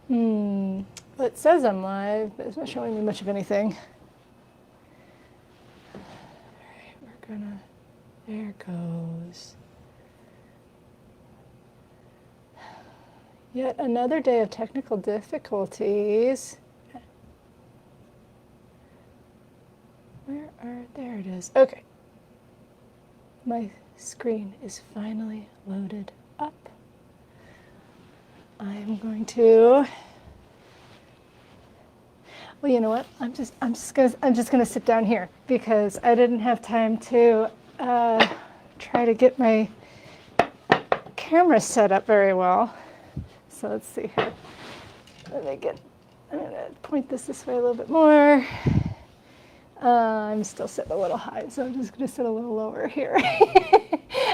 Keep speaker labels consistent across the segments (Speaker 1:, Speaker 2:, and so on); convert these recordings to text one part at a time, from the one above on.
Speaker 1: Well, it says I'm live, but it's not showing me much of anything. All right, we're gonna, there it goes. Yet another day of technical difficulties. There it is. Okay. My screen is finally loaded up. I'm going to, well, you know what? I'm just gonna sit down here because I didn't have time to try to get my camera set up very well. So let's see here. I'm gonna point this way a little bit more. I'm still sitting a little high, so I'm just gonna sit a little lower here.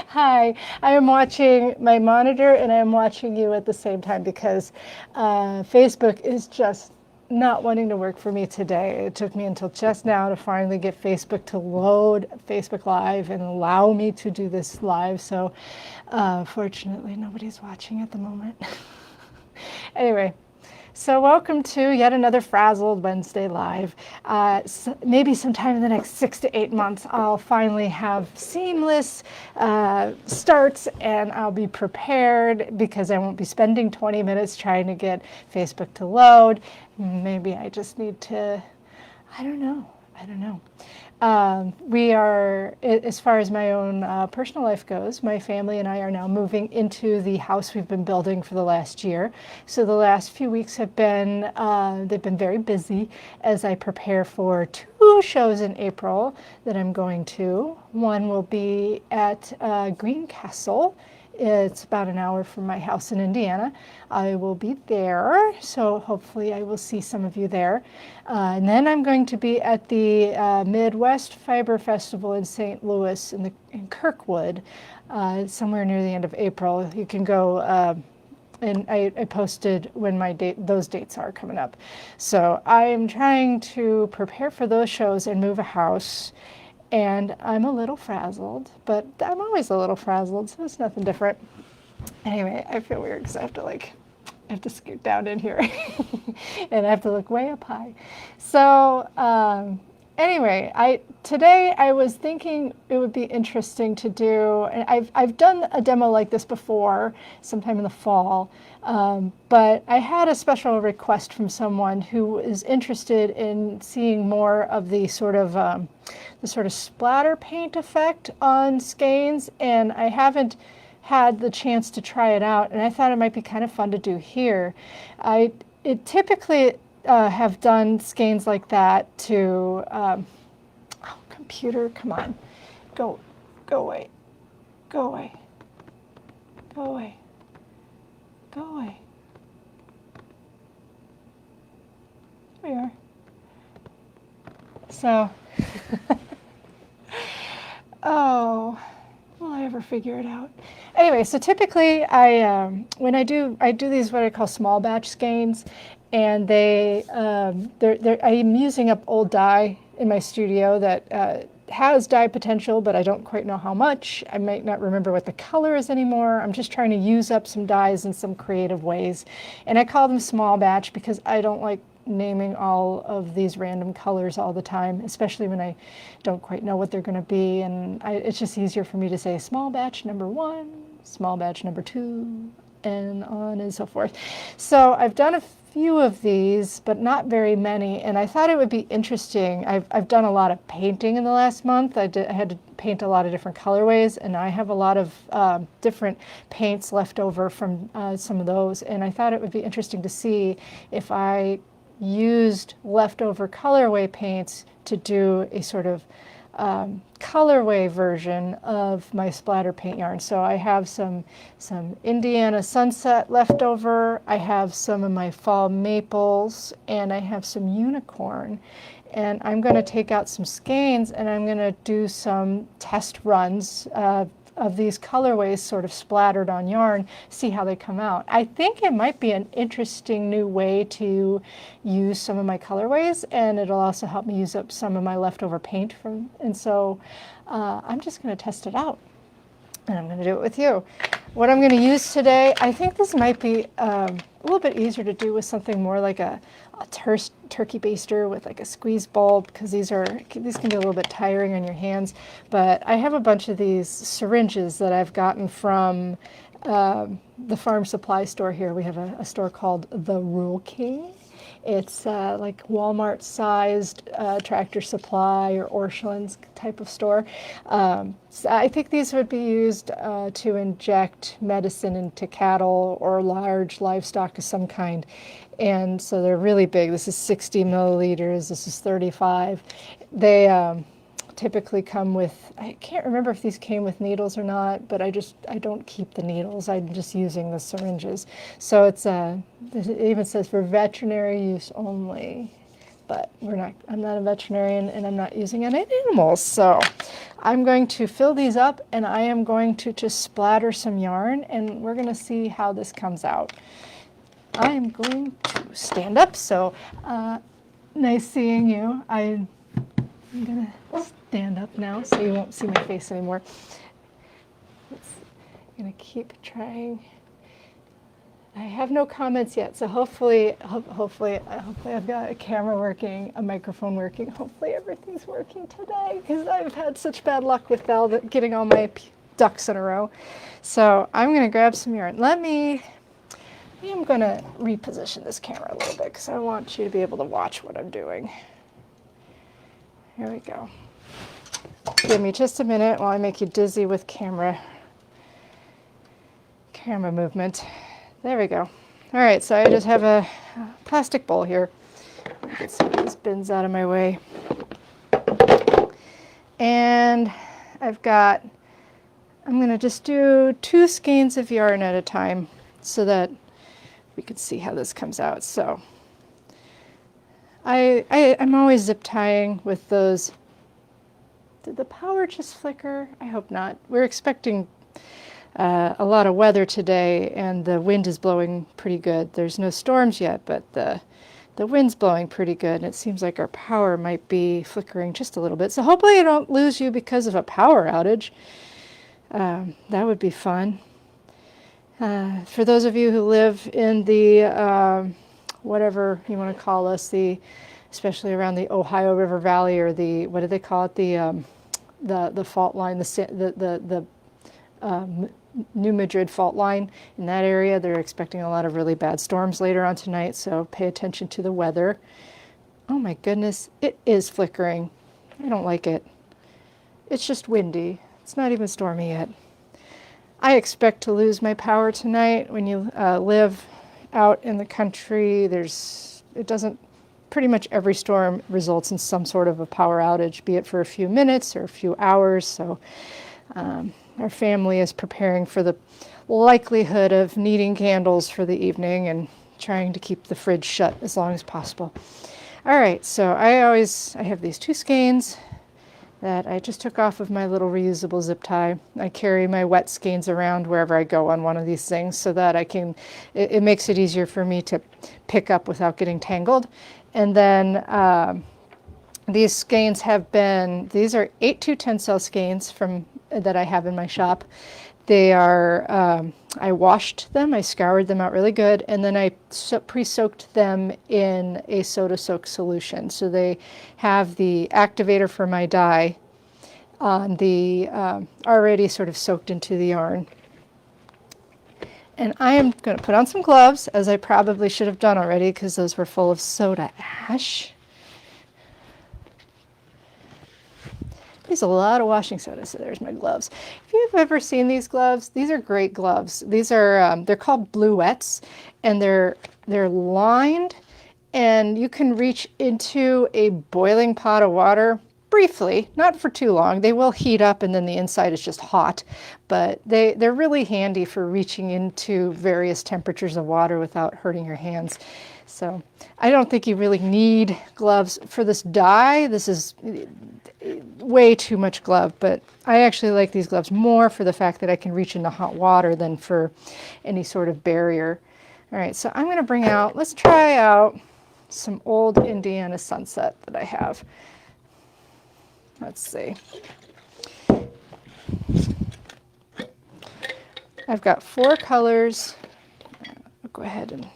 Speaker 1: Hi, I am watching my monitor and I am watching you at the same time because Facebook is just not wanting to work for me today. It took me until just now to finally get Facebook to load Facebook Live and allow me to do this live. So fortunately, nobody's watching at the moment. Anyway. So welcome to yet another Frazzled Wednesday Live. Maybe sometime in the next 6 to 8 months, I'll finally have seamless starts and I'll be prepared because I won't be spending 20 minutes trying to get Facebook to load. Maybe I just need to, I don't know. We are, as far as my own personal life goes, my family and I are now moving into the house we've been building for the last year. So the last few weeks have been, they've been very busy as I prepare for 2 shows in April that I'm going to. One will be at Greencastle. It's about an hour from my house in Indiana. I will be there, so hopefully I will see some of you there. And then I'm going to be at the Midwest Fiber Festival in St. Louis in Kirkwood, somewhere near the end of April. You can go, and I posted when those dates are coming up. So I am trying to prepare for those shows and move a house. And I'm a little frazzled, but I'm always a little frazzled, so it's nothing different. Anyway, I feel weird because I have to scoot down in here and I have to look way up high. So anyway, today I was thinking it would be interesting to do, and I've done a demo like this before, sometime in the fall, but I had a special request from someone who is interested in seeing more of the sort of splatter paint effect on skeins, and I haven't had the chance to try it out, and I thought it might be kind of fun to do here. I typically have done skeins like that to, oh, computer, come on, go away, go away, go away, go away. There we are. So, oh, will I ever figure it out? Anyway, so typically when I do these what I call small batch skeins, and I'm using up old dye in my studio that has dye potential, but I don't quite know how much. I might not remember what the color is anymore. I'm just trying to use up some dyes in some creative ways. And I call them small batch because I don't like naming all of these random colors all the time, especially when I don't quite know what they're going to be. And it's just easier for me to say small batch number 1, small batch number 2, and on and so forth. So I've done a few of these, but not very many, and I thought it would be interesting. I've done a lot of painting in the last month. I had to paint a lot of different colorways, and I have a lot of different paints left over from some of those, and I thought it would be interesting to see if I used leftover colorway paints to do a sort of colorway version of my splatter paint yarn. So I have some Indiana Sunset left over, I have some of my fall maples, and I have some unicorn. And I'm going to take out some skeins and I'm going to do some test runs of these colorways sort of splattered on yarn, see how they come out. I think it might be an interesting new way to use some of my colorways, and it'll also help me use up some of my leftover paint and so I'm just going to test it out, and I'm going to do it with you. What I'm going to use today, I think this might be, little bit easier to do with something more like a turkey baster with like a squeeze bulb, because these can be a little bit tiring on your hands. But I have a bunch of these syringes that I've gotten from the farm supply store here. We have a store called The Rural King. It's like Walmart-sized Tractor Supply or Orscheln's type of store. So I think these would be used to inject medicine into cattle or large livestock of some kind. And so they're really big. This is 60 milliliters. This is 35. They typically come with, I can't remember if these came with needles or not, but I don't keep the needles. I'm just using the syringes. So it even says for veterinary use only, but I'm not a veterinarian and I'm not using any animals. So I'm going to fill these up and I am going to just splatter some yarn and we're going to see how this comes out. I'm going to stand up, so nice seeing you. I'm going to stand up now so you won't see my face anymore. I'm going to keep trying. I have no comments yet, so hopefully I've got a camera working, a microphone working. Hopefully everything's working today, because I've had such bad luck with getting all my ducks in a row. So I'm going to grab some yarn. I am going to reposition this camera a little bit because I want you to be able to watch what I'm doing. Here we go. Give me just a minute while I make you dizzy with camera movement. There we go. All right, so I just have a plastic bowl here. Get some of these bins out of my way. And I'm going to just do 2 skeins of yarn at a time so that we can see how this comes out. So I'm always zip tying with those. Did the power just flicker? I hope not. We're expecting a lot of weather today and the wind is blowing pretty good. There's no storms yet, but the wind's blowing pretty good and it seems like our power might be flickering just a little bit. So hopefully I don't lose you because of a power outage. That would be fun. For those of you who live in the, whatever you want to call us, especially around the Ohio River Valley or what do they call it, the fault line, the New Madrid fault line in that area, they're expecting a lot of really bad storms later on tonight, so pay attention to the weather. Oh my goodness, it is flickering. I don't like it. It's just windy. It's not even stormy yet. I expect to lose my power tonight. When you live out in the country, pretty much every storm results in some sort of a power outage, be it for a few minutes or a few hours. So our family is preparing for the likelihood of needing candles for the evening and trying to keep the fridge shut as long as possible. All right, so I have these 2 skeins that I just took off of my little reusable zip tie. I carry my wet skeins around wherever I go on one of these things so that it makes it easier for me to pick up without getting tangled. And then these skeins these are 8-2 tencel skeins that I have in my shop. They are, I washed them, I scoured them out really good, and then I pre-soaked them in a soda soak solution. So they have the activator for my dye on already sort of soaked into the yarn. And I am going to put on some gloves, as I probably should have done already because those were full of soda ash. There's a lot of washing soda, so there's my gloves. If you've ever seen these gloves, these are great gloves. These are, they're called Bluettes, and they're lined, and you can reach into a boiling pot of water briefly, not for too long. They will heat up, and then the inside is just hot, but they're really handy for reaching into various temperatures of water without hurting your hands. So I don't think you really need gloves for this dye. This is way too much glove, but I actually like these gloves more for the fact that I can reach into hot water than for any sort of barrier. All right, so I'm going to let's try out some old Indiana Sunset that I have. Let's see. I've got 4 colors. I'll go ahead and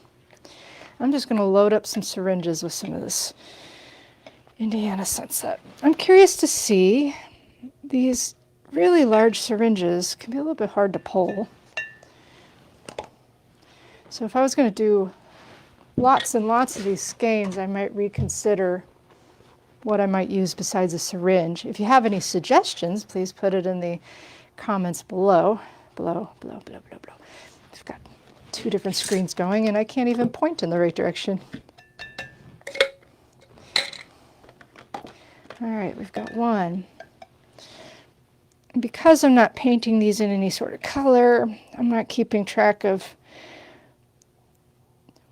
Speaker 1: I'm just going to load up some syringes with some of this Indiana Sunset. I'm curious to see, these really large syringes can be a little bit hard to pull. So if I was going to do lots and lots of these skeins, I might reconsider what I might use besides a syringe. If you have any suggestions, please put it in the comments below. Below. I've got 2 different screens going and I can't even point in the right direction. All right, we've got 1. And because I'm not painting these in any sort of color, I'm not keeping track of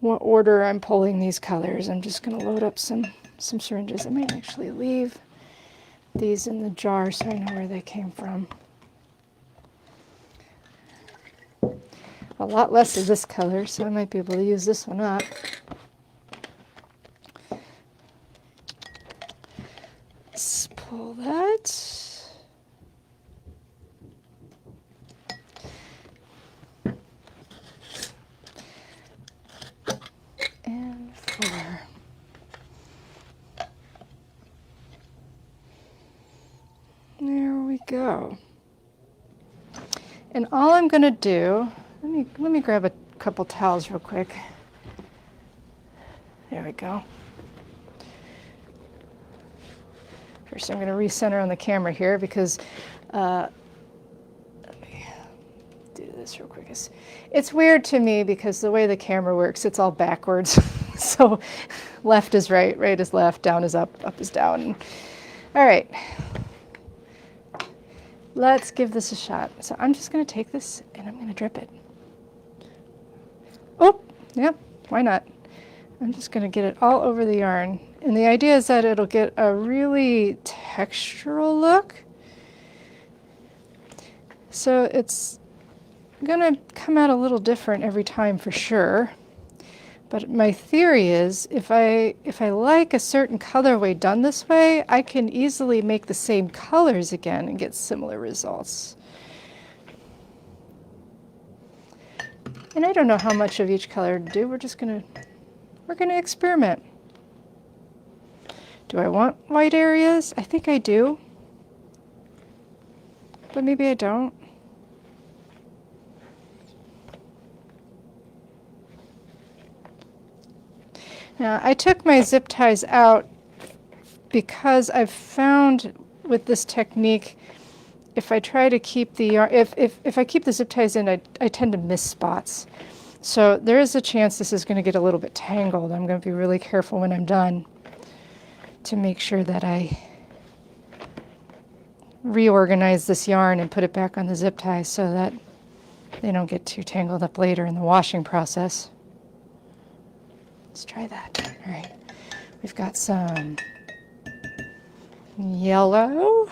Speaker 1: what order I'm pulling these colors. I'm just going to load up some syringes. I might actually leave these in the jar so I know where they came from. A lot less of this color, so I might be able to use this one up. Let's pull that. And 4. There we go. And all I'm going to do, let me grab a couple towels real quick. There we go. First, I'm going to recenter on the camera here because let me do this real quick. It's weird to me because the way the camera works, it's all backwards. So left is right, right is left, down is up, up is down. All right. Let's give this a shot. So I'm just going to take this and I'm going to drip it. Oh, yeah, why not? I'm just going to get it all over the yarn. And the idea is that it'll get a really textural look. So it's going to come out a little different every time for sure. But my theory is if I like a certain colorway done this way, I can easily make the same colors again and get similar results. And I don't know how much of each color to do. We're gonna experiment. Do I want white areas? I think I do. But maybe I don't. Now, I took my zip ties out because I've found with this technique, if I try to keep the yarn, if I keep the zip ties in, I tend to miss spots. So there is a chance this is going to get a little bit tangled. I'm going to be really careful when I'm done to make sure that I reorganize this yarn and put it back on the zip ties so that they don't get too tangled up later in the washing process. Let's try that. All right, we've got some yellow.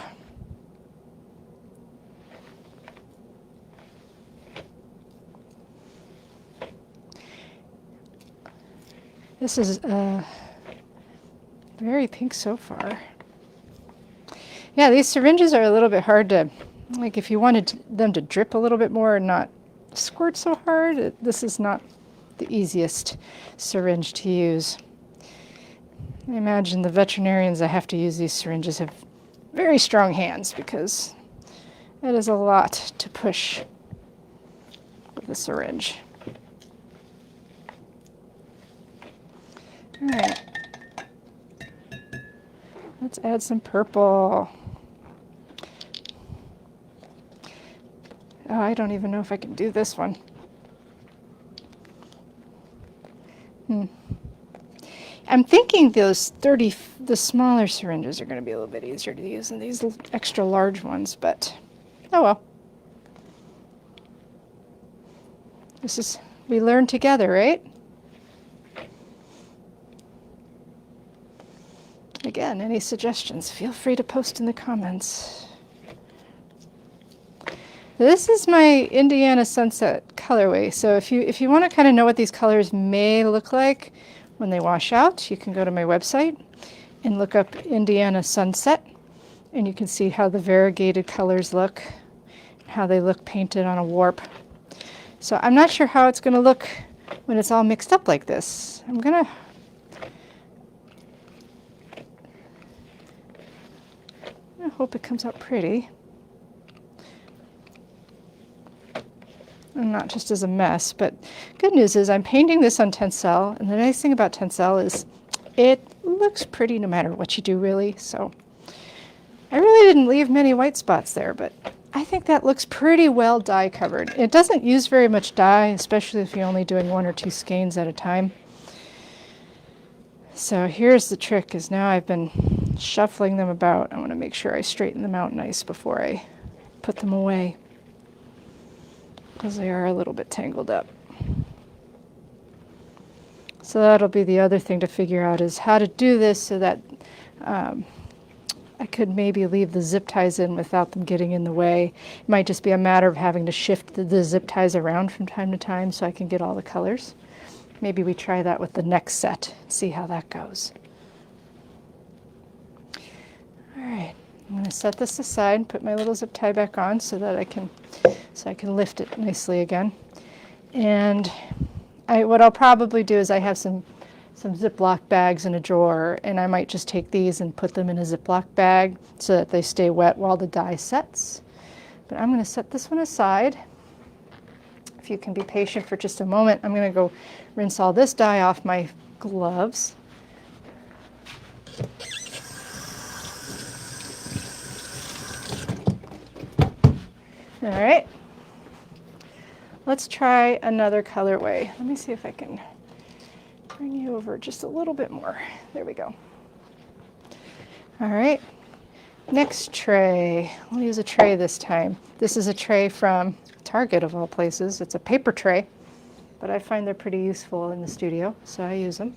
Speaker 1: This is very pink so far. Yeah, these syringes are a little bit hard to, like if you wanted them to drip a little bit more and not squirt so hard, this is not the easiest syringe to use. I imagine the veterinarians that have to use these syringes have very strong hands because it is a lot to push with a syringe. All right, let's add some purple. Oh, I don't even know if I can do this one. I'm thinking the smaller syringes are going to be a little bit easier to use than these extra large ones, but oh well. We learn together, right? Again, any suggestions, feel free to post in the comments. This is my Indiana Sunset colorway. So if you want to kind of know what these colors may look like when they wash out, you can go to my website and look up Indiana Sunset, and you can see how the variegated colors look, how they look painted on a warp. So I'm not sure how it's going to look when it's all mixed up like this. I hope it comes out pretty. And not just as a mess, but good news is I'm painting this on Tencel, and the nice thing about Tencel is it looks pretty no matter what you do, really. So I really didn't leave many white spots there, but I think that looks pretty well dye covered. It doesn't use very much dye, especially if you're only doing 1 or 2 skeins at a time. So here's the trick, is now I've been shuffling them about. I want to make sure I straighten them out nice before I put them away, because they are a little bit tangled up. So that'll be the other thing to figure out, is how to do this so that I could maybe leave the zip ties in without them getting in the way. It might just be a matter of having to shift the zip ties around from time to time so I can get all the colors. Maybe we try that with the next set, see how that goes. All right, I'm going to set this aside, put my little zip tie back on so that I can lift it nicely again. And what I'll probably do is I have some Ziploc bags in a drawer, and I might just take these and put them in a Ziploc bag so that they stay wet while the dye sets. But I'm going to set this one aside. If you can be patient for just a moment, I'm going to go rinse all this dye off my gloves. All right. Let's try another colorway. Let me see if I can bring you over just a little bit more. There we go. All right, next tray. I'll use a tray this time. This is a tray from Target, of all places. It's a paper tray, but I find they're pretty useful in the studio, so I use them.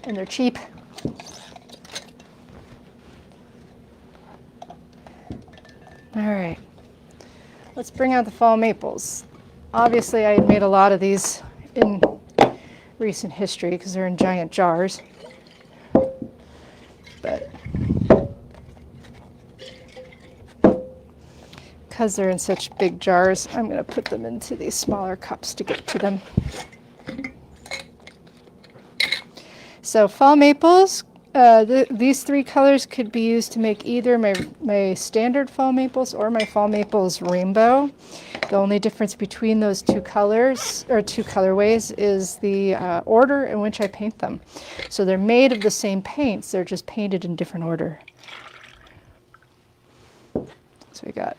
Speaker 1: And they're cheap. All right, let's bring out the fall maples. Obviously, I had made a lot of these in recent history because they're in giant jars. But because they're in such big jars, I'm going to put them into these smaller cups to get to them. So fall maples, these 3 colors could be used to make either my standard fall maples or my fall maples rainbow. The only difference between those 2 colors, or 2 colorways, is the order in which I paint them. So they're made of the same paints, they're just painted in different order. So we got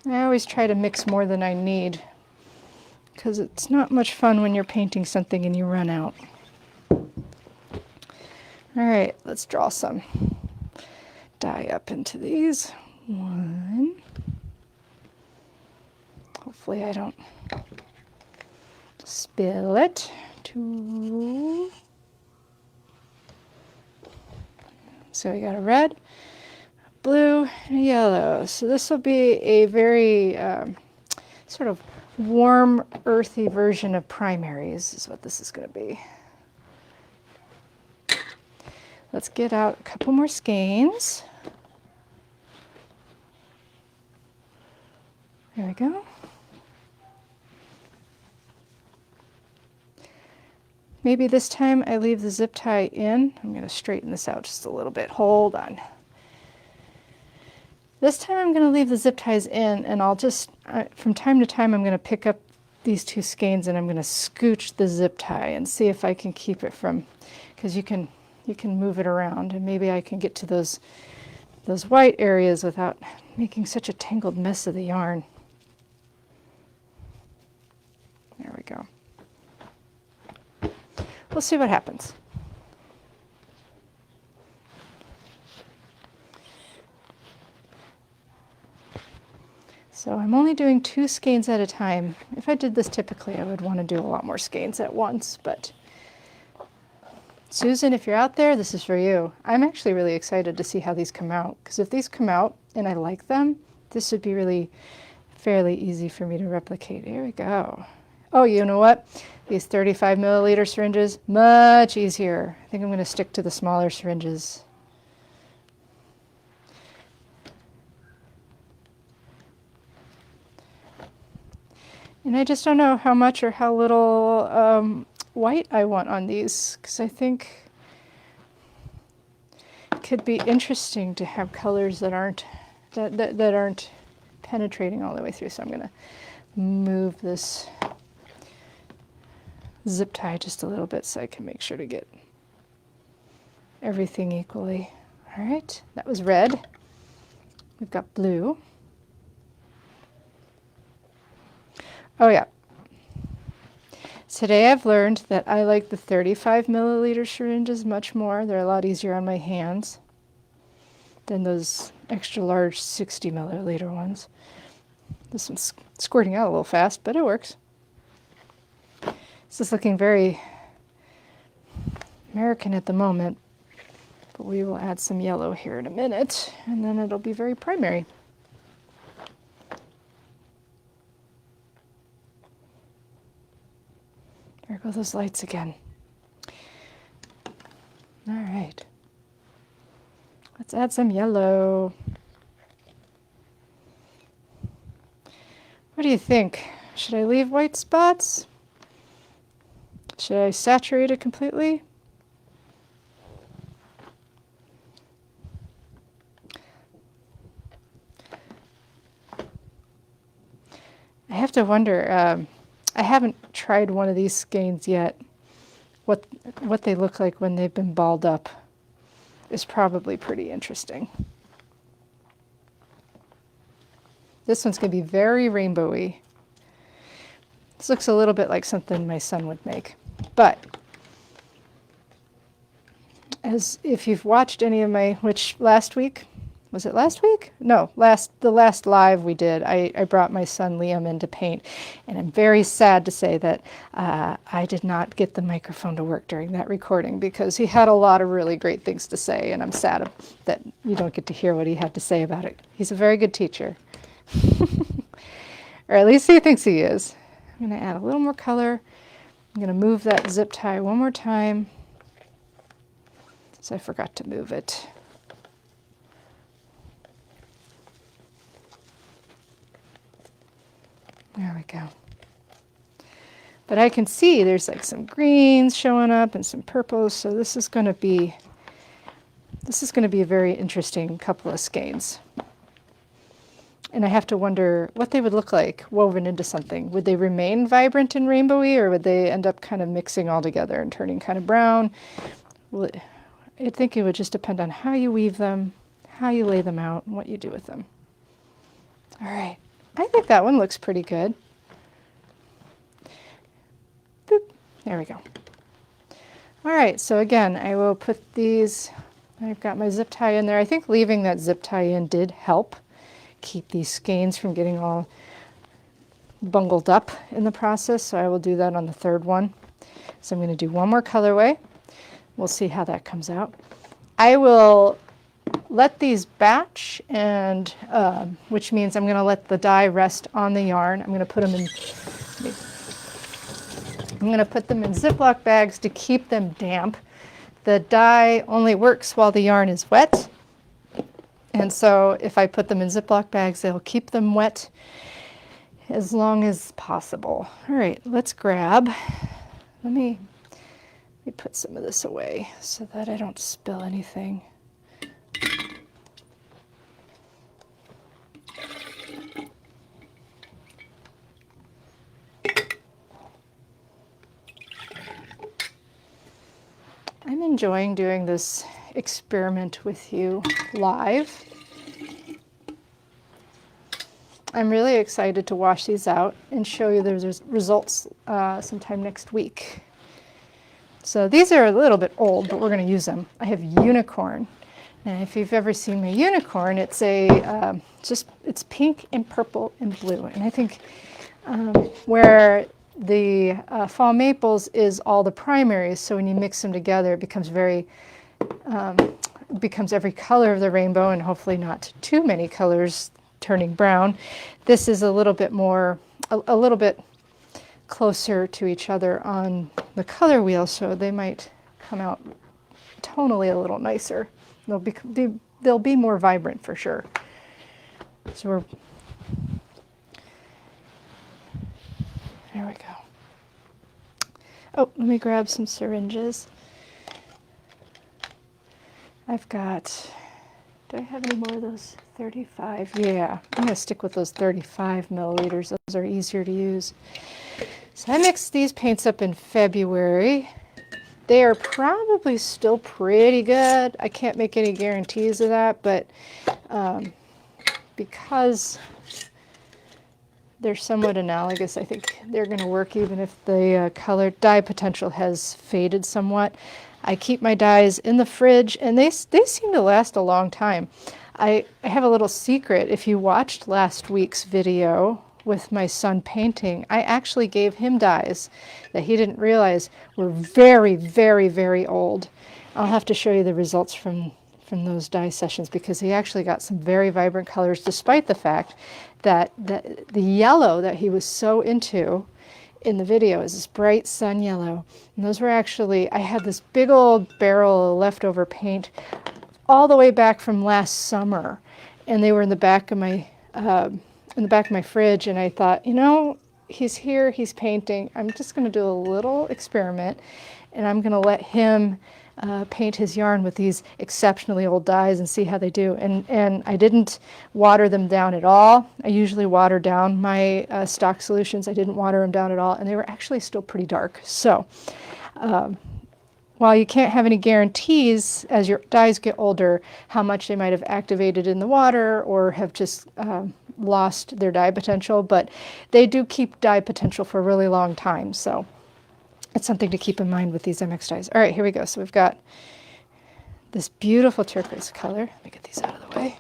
Speaker 1: I always try to mix more than I need, because it's not much fun when you're painting something and you run out. All right, let's draw some dye up into these. 1. Hopefully I don't spill it. 2. So we got a red, a blue, and a yellow. So this will be a very sort of warm, earthy version of primaries is what this is going to be. Let's get out a couple more skeins. There we go. Maybe this time I leave the zip tie in. I'm going to straighten this out just a little bit. Hold on. This time I'm going to leave the zip ties in, and I'll just, from time to time, I'm going to pick up these 2 skeins and I'm going to scooch the zip tie and see if I can keep it from, because you can move it around, and maybe I can get to those white areas without making such a tangled mess of the yarn. There we go. We'll see what happens. So I'm only doing 2 skeins at a time. If I did this typically, I would want to do a lot more skeins at once, but Susan, if you're out there, this is for you. I'm actually really excited to see how these come out, because if these come out and I like them, this would be really fairly easy for me to replicate. Here we go. Oh, you know what? These 35 milliliter syringes, much easier. I think I'm going to stick to the smaller syringes. And I just don't know how much or how little white I want on these, because I think it could be interesting to have colors that aren't that aren't penetrating all the way through. So I'm going to move this zip tie just a little bit so I can make sure to get everything equally. All right, that was red. We've got blue. Oh yeah. Today I've learned that I like the 35 milliliter syringes much more. They're a lot easier on my hands than those extra large 60 milliliter ones. This one's squirting out a little fast, but it works. This is looking very American at the moment, but we will add some yellow here in a minute, and then it'll be very primary. There go those lights again. All right. Let's add some yellow. What do you think? Should I leave white spots? Should I saturate it completely? I have to wonder, I haven't tried one of these skeins yet. What they look like when they've been balled up is probably pretty interesting. This one's going to be very rainbowy. This looks a little bit like something my son would make. But as if you've watched any of my, which last week, was it last week? No, the last live we did, I brought my son Liam in to paint, and I'm very sad to say that I did not get the microphone to work during that recording because he had a lot of really great things to say, and I'm sad that you don't get to hear what he had to say about it. He's a very good teacher. Or at least he thinks he is. I'm going to add a little more color. I'm going to move that zip tie one more time. So I forgot to move it. There we go. But I can see there's like some greens showing up and some purples, so this is going to be a very interesting couple of skeins. And I have to wonder what they would look like woven into something. Would they remain vibrant and rainbowy, or would they end up kind of mixing all together and turning kind of brown? I think it would just depend on how you weave them, how you lay them out, and what you do with them. All right. I think that one looks pretty good. Boop. There we go. All right, so again, I will put these, I've got my zip tie in there. I think leaving that zip tie in did help keep these skeins from getting all bungled up in the process, so I will do that on the third one. So I'm going to do one more colorway. We'll see how that comes out. I will let these batch, and which means I'm going to let the dye rest on the yarn. I'm going to put them in Ziploc bags to keep them damp. The dye only works while the yarn is wet, and so if I put them in Ziploc bags, they'll keep them wet as long as possible. All right, let's grab. Let me put some of this away so that I don't spill anything. I'm enjoying doing this experiment with you live. I'm really excited to wash these out and show you the results sometime next week. So these are a little bit old, but we're going to use them. I have unicorn. And if you've ever seen my unicorn, it's it's pink and purple and blue. And I think where the fall maples is all the primaries, so when you mix them together, it becomes becomes every color of the rainbow, and hopefully not too many colors turning brown. This is a little bit more, a little bit closer to each other on the color wheel, so they might come out tonally a little nicer. They'll be more vibrant for sure. So There we go. Oh, let me grab some syringes. I've got, do I have any more of those 35? Yeah, I'm going to stick with those 35 milliliters. Those are easier to use. So I mixed these paints up in February. They are probably still pretty good. I can't make any guarantees of that, but because they're somewhat analogous, I think they're going to work even if the color dye potential has faded somewhat. I keep my dyes in the fridge, and they seem to last a long time. I have a little secret. If you watched last week's video with my son painting, I actually gave him dyes that he didn't realize were very, very, very old. I'll have to show you the results from those dye sessions, because he actually got some very vibrant colors, despite the fact that the yellow that he was so into in the video is this bright sun yellow. And those were actually, I had this big old barrel of leftover paint all the way back from last summer, and they were in the back of my fridge, and I thought, you know, he's here, he's painting. I'm just going to do a little experiment, and I'm going to let him paint his yarn with these exceptionally old dyes and see how they do. And I didn't water them down at all. I usually water down my stock solutions. I didn't water them down at all, and they were actually still pretty dark. So while you can't have any guarantees as your dyes get older how much they might have activated in the water or have just lost their dye potential, but they do keep dye potential for a really long time. So it's something to keep in mind with these MX dyes. All right, here we go. So we've got this beautiful turquoise color. Let me get these out of the way.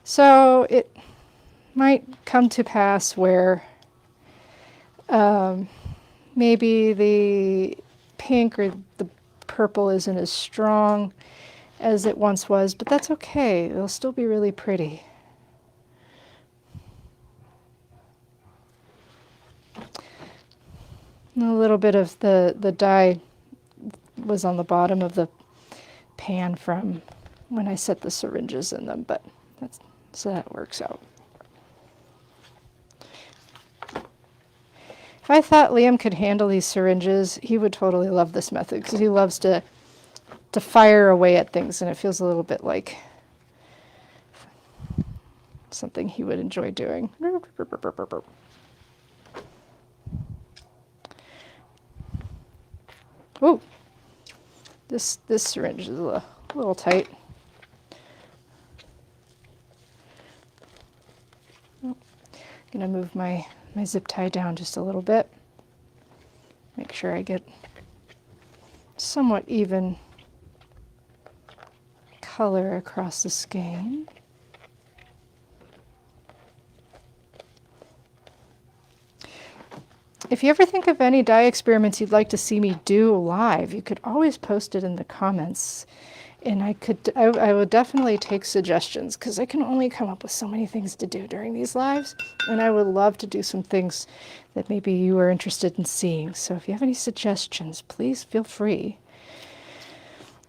Speaker 1: So it might come to pass where maybe the pink or the purple isn't as strong as it once was, but that's okay. It'll still be really pretty. A little bit of the dye was on the bottom of the pan from when I set the syringes in them, but so that works out. If I thought Liam could handle these syringes, he would totally love this method, because he loves to fire away at things, and it feels a little bit like something he would enjoy doing. Oh, this syringe is a little tight. I'm going to move my zip tie down just a little bit. Make sure I get somewhat even color across the skein. If you ever think of any dye experiments you'd like to see me do live, you could always post it in the comments, and I would definitely take suggestions, because I can only come up with so many things to do during these lives, and I would love to do some things that maybe you are interested in seeing. So if you have any suggestions, please feel free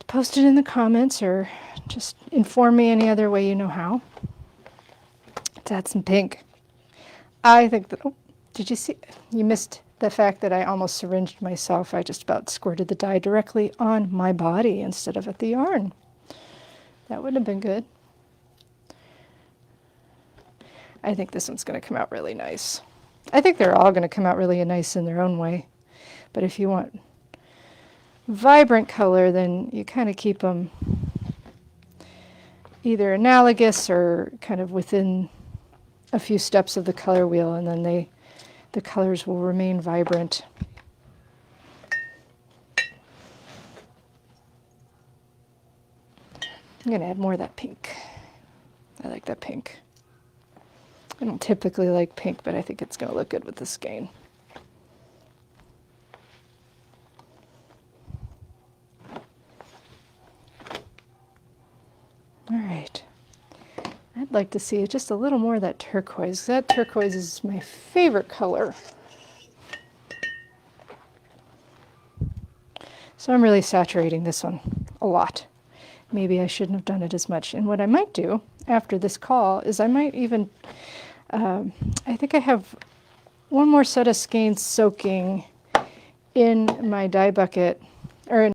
Speaker 1: to post it in the comments, or just inform me any other way you know how. Let's add some pink. I think that, oh, did you see? You missed the fact that I almost syringed myself. I just about squirted the dye directly on my body instead of at the yarn. That would have been good. I think this one's going to come out really nice. I think they're all going to come out really nice in their own way. But if you want vibrant color, then you kind of keep them either analogous or kind of within a few steps of the color wheel, and then the colors will remain vibrant. I'm going to add more of that pink. I like that pink. I don't typically like pink, but I think it's going to look good with the skein. All right. I'd like to see just a little more of that turquoise. That turquoise is my favorite color. So I'm really saturating this one a lot. Maybe I shouldn't have done it as much. And what I might do after this call is I might even I think I have one more set of skeins soaking in my dye bucket, or in